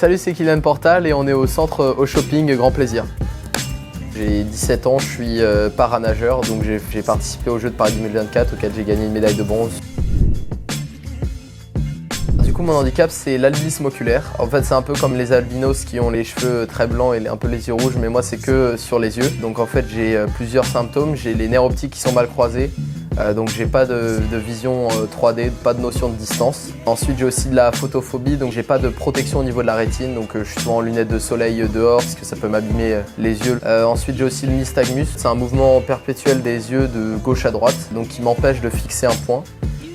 Salut, c'est Kylian Portal et on est au centre au shopping Grand Plaisir. J'ai 17 ans, je suis paranageur, donc j'ai participé aux Jeux de Paris 2024 auquel j'ai gagné une médaille de bronze. Du coup, mon handicap, c'est l'albinisme oculaire. En fait, c'est un peu comme les albinos qui ont les cheveux très blancs et un peu les yeux rouges, mais moi, c'est que sur les yeux. Donc en fait, j'ai plusieurs symptômes. J'ai les nerfs optiques qui sont mal croisés. Donc j'ai pas de vision 3D, pas de notion de distance. Ensuite j'ai aussi de la photophobie, donc j'ai pas de protection au niveau de la rétine, donc je suis souvent en lunettes de soleil dehors parce que ça peut m'abîmer les yeux. Ensuite j'ai aussi le nystagmus, c'est un mouvement perpétuel des yeux de gauche à droite, donc qui m'empêche de fixer un point.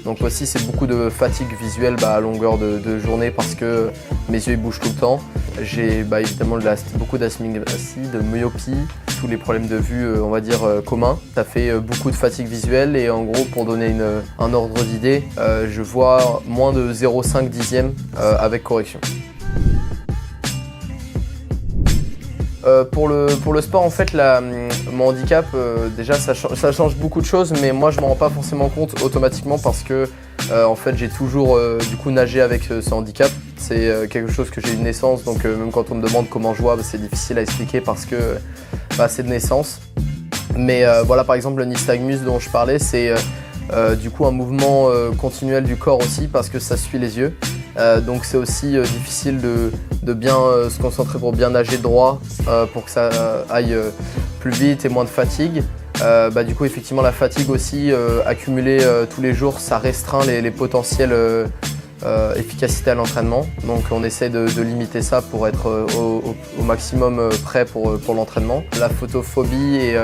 Donc aussi c'est beaucoup de fatigue visuelle à longueur de journée parce que mes yeux ils bougent tout le temps. J'ai évidemment beaucoup d'astigmatie, de myopie, tous les problèmes de vue on va dire communs. Ça fait beaucoup de fatigue visuelle et en gros pour donner un ordre d'idée, je vois moins de 0,5 dixième avec correction. Pour le sport, en fait, mon handicap, déjà, ça change beaucoup de choses, mais moi, je m'en rends pas forcément compte automatiquement parce que, en fait, j'ai toujours du coup nagé avec ce handicap. C'est quelque chose que j'ai eu de naissance, donc même quand on me demande comment je vois, c'est difficile à expliquer parce que c'est de naissance. Mais voilà, par exemple, le nystagmus dont je parlais, c'est du coup un mouvement continuel du corps aussi parce que ça suit les yeux. Donc c'est aussi difficile de bien se concentrer pour bien nager droit pour que ça aille plus vite et moins de fatigue. Du coup effectivement la fatigue aussi accumulée tous les jours, ça restreint les potentiels efficacité à l'entraînement. Donc on essaie de limiter ça pour être au maximum prêt pour l'entraînement. La photophobie et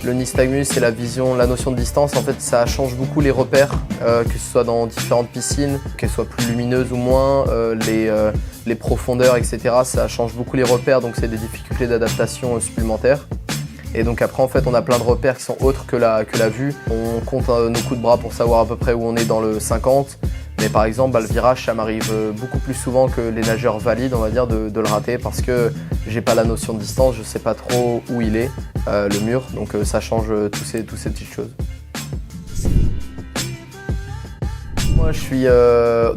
le nystagmus et la notion de distance, en fait ça change beaucoup les repères, que ce soit dans différentes piscines, qu'elles soient plus lumineuses ou moins, les profondeurs, etc. Ça change beaucoup les repères, donc c'est des difficultés d'adaptation supplémentaires. Et donc après en fait on a plein de repères qui sont autres que la vue. On compte nos coups de bras pour savoir à peu près où on est dans le 50. Mais par exemple, le virage, ça m'arrive beaucoup plus souvent que les nageurs valides, on va dire, de le rater parce que j'ai pas la notion de distance, je sais pas trop où il est, le mur, donc ça change toutes ces petites choses. Moi, je suis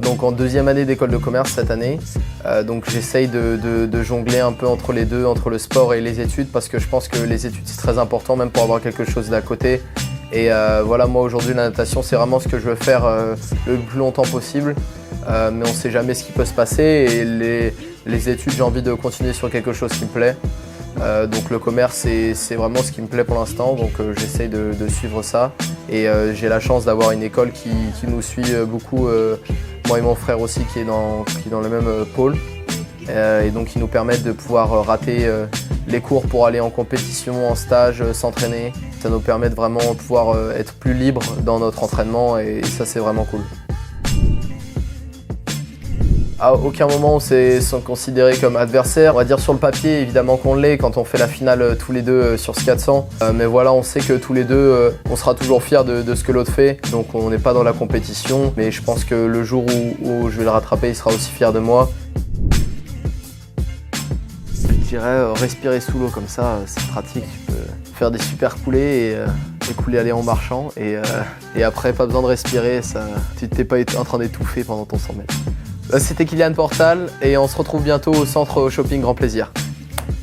donc en deuxième année d'école de commerce cette année, donc j'essaye de jongler un peu entre les deux, entre le sport et les études, parce que je pense que les études c'est très important, même pour avoir quelque chose d'à côté. Et voilà, moi aujourd'hui la natation c'est vraiment ce que je veux faire le plus longtemps possible, mais on ne sait jamais ce qui peut se passer et les études j'ai envie de continuer sur quelque chose qui me plaît. Donc le commerce c'est vraiment ce qui me plaît pour l'instant, donc j'essaye de suivre ça et j'ai la chance d'avoir une école qui nous suit beaucoup, moi et mon frère aussi qui est dans le même pôle. Et donc ils nous permettent de pouvoir rater les cours pour aller en compétition, en stage, s'entraîner. Ça nous permet de vraiment pouvoir être plus libre dans notre entraînement et ça c'est vraiment cool. À aucun moment on s'est considéré comme adversaire. On va dire sur le papier évidemment qu'on l'est quand on fait la finale tous les deux sur ce 400. Mais voilà, on sait que tous les deux on sera toujours fiers de ce que l'autre fait. Donc on n'est pas dans la compétition. Mais je pense que le jour où je vais le rattraper, il sera aussi fier de moi. Je dirais respirer sous l'eau comme ça, c'est pratique. Tu peux faire des super coulées et couler aller en marchant. Et après, pas besoin de respirer, tu t'es pas en train d'étouffer pendant ton 100 mètres. C'était Kylian Portal et on se retrouve bientôt au centre shopping Grand Plaisir.